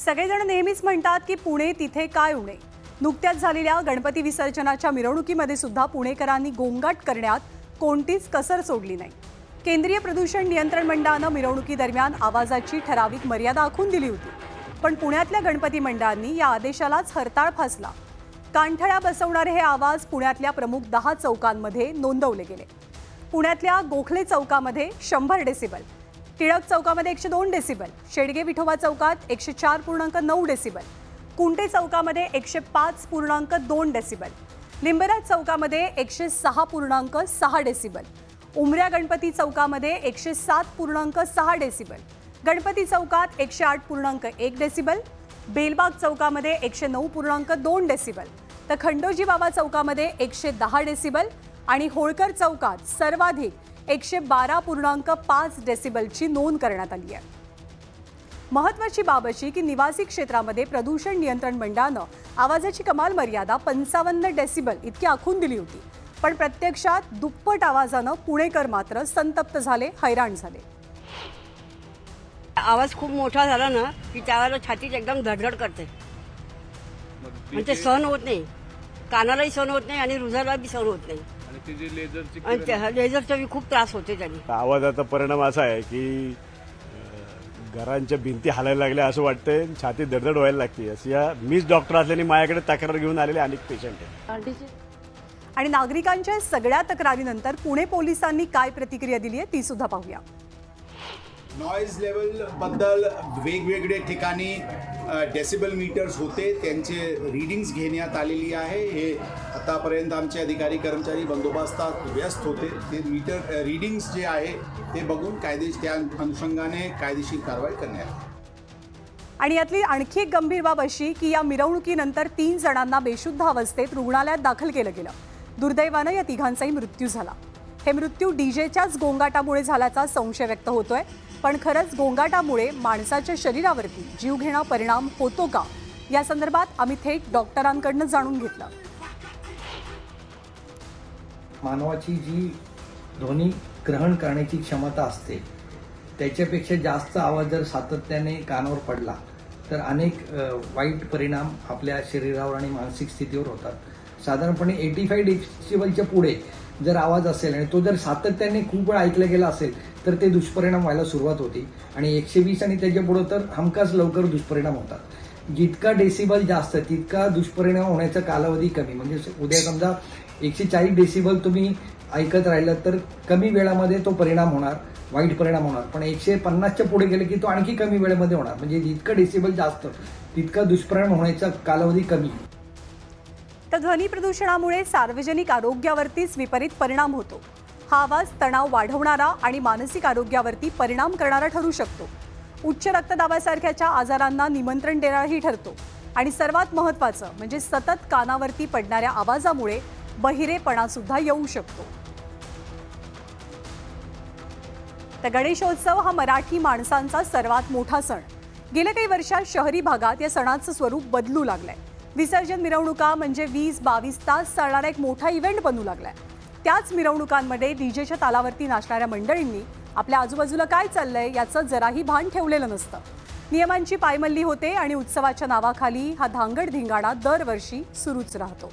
सगळेजण नेहमीच म्हणतात की पुणे तिथे काय उणे। नुकत्याच झालेल्या गणपती विसर्जनाच्या मिरवणुकीमध्ये सुद्धा पुणेकरांनी गोंगाट करण्यात कोणतीच कसर सोडली नाही। केंद्रीय प्रदूषण नियंत्रण मंडळाने मिरवणुकीदरम्यान आवाजाची ठराविक मर्यादा आखून दिली होती, पण पुण्यातल्या गणपती मंडळांनी या आदेशालाच हरताळ फासला। कानठळ्या बसवणारे हे आवाज पुण्यातल्या प्रमुख 10 चौकांमध्ये नोंदवले गेले। पुण्यातल्या गोखले चौकामध्ये 100 डेसिबल, टिळक चौकामध्ये 102 डेसिबल, शेडगे विठोबा चौकात 104.9 डेसिबल, कुंटे चौकामध्ये 105.2 डेसिबल, लिंबराज चौकामध्ये 106.6 डेसिबल, उमऱ्या गणपती चौकामध्ये 107.6 डेसिबल, गणपती चौकात 108.1 डेसिबल, बेलबाग चौकामध्ये 109.2 डेसिबल, तर खंडोजी बाबा चौकामध्ये 110 डेसिबल आणि होळकर चौकात सर्वाधिक 112.5 डेसिबलची नोंद करण्यात आली आहे। महत्त्वाची बाब अशी की निवासी क्षेत्रामध्ये प्रदूषण नियंत्रण मंडळाने आवाजाची कमाल मर्यादा 55 डेसिबल इतकी आखून दिली होती, पण प्रत्यक्षात दुप्पट आवाजाने पुणेकर मात्र संतप्त झाले, हैराण झाले। आवाज खूप मोठा झाला ना की त्यावेळेला छातीत एकदम धडधड करते, म्हणजे सहन होत नाही, कानालाही सहन होत नाही आणि हृदयाला बी सहन होत नाही, आणि लेझरचा बी खूप त्रास होते त्याने। आवाजाचा परिणाम असा आहे की घरांच्या भिंती हालायला लागल्या असं वाटतंय, छाती धडधड व्हायला लागते। अशा मीच डॉक्टर असल्याने माझ्याकडे तक्रार घेऊन आलेले अनेक पेशंट आहेत। आणि नागरिकांच्या सगळ्या तक्रारीनंतर पुणे पोलिसांनी काय प्रतिक्रिया दिली आहे ती सुद्धा पाहूया। नॉइज लेवल बद्दल वेगवेगळे ठिकाणी डेसिबल मीटर्स होते, त्यांचे रीडिंग्स घेण्यात आलेली आहे। हे आतापर्यंत आमचे अधिकारी कर्मचारी बंदोबस्तात व्यस्त होते। ते मीटर रीडिंग्स जे आहे ते बघून त्या अनुषंगाने कायदेशीर कारवाई करण्यात। आणि यातली आणखी एक गंभीर बाब अशी की या मिरवणुकीनंतर 3 जणांना बेशुद्ध अवस्थेत रुग्णालयात दाखल केलं गेलं। दुर्दैवाने या तिघांचाही मृत्यू झाला। हे मृत्यू डीजेच्याच गोंगाटामुळे झाल्याचा संशय व्यक्त होतोय, पण खरंच गोंगाटामुळे माणसाच्या शरीरावरती जीवघेणा परिणाम होतो का, या संदर्भात आम्ही थेट डॉक्टरांकडून जाणून घेतलं। मानवाची जी ध्वनी ग्रहण करण्याची क्षमता असते त्याच्यापेक्षा जास्त आवाज जर सातत्याने कानावर पडला तर अनेक वाईट परिणाम आपल्या शरीरावर आणि मानसिक स्थितीवर होतात। साधारणपणे 85 डेसिबलच्या पुढे जर आवाज असेल आणि तो जर सातत्याने खूप वेळ ऐकला गेला असेल तर ते दुष्परिणाम व्हायला सुरुवात होते, आणि 120 आणि त्याच्या पुढे तर हमखास लवकर दुष्परिणाम होतात। जितका डेसिबल जास्त तितका दुष्परिणाम होण्याचा कालावधी कमी। म्हणजे उद्या समजा 140 डेसिबल तुम्ही ऐकत राहिलं तर कमी वेळामध्ये तो परिणाम होणार, वाईट परिणाम होणार, पण 150च्या पुढे गेले की तो आणखी कमी वेळेमध्ये होणार। म्हणजे जितकं डेसिबल जास्त तितका दुष्परिणाम होण्याचा कालावधी कमी। तर ध्वनी प्रदूषणामुळे सार्वजनिक आरोग्यावरतीच विपरीत परिणाम होतो। हा आवाज तणाव वाढवणारा आणि मानसिक आरोग्यावरती परिणाम करणारा ठरू शकतो। उच्च रक्तदाबासारख्याच्या आजारांना निमंत्रण देणाराही ठरतो, आणि सर्वात महत्त्वाचं म्हणजे सतत कानावरती पडणाऱ्या आवाजामुळे बहिरेपणा सुद्धा येऊ शकतो। तर गणेशोत्सव हा मराठी माणसांचा सर्वात मोठा सण। गेल्या काही वर्षात शहरी भागात या सणाचं स्वरूप बदलू लागलंय। विसर्जन मिरवणुका म्हणजे 20-22 तास चालणारा एक मोठा इव्हेंट बनू लागलाय। त्याच मिरवणुकांमध्ये डीजेच्या तालावरती नाचणाऱ्या मंडळींनी आपल्या आजूबाजूला काय चाललंय याचं जराही भान ठेवलेलं नसतं। नियमांची पायमल्ली होते आणि उत्सवाच्या नावाखाली हा धांगड धिंगाणा दरवर्षी सुरूच राहतो।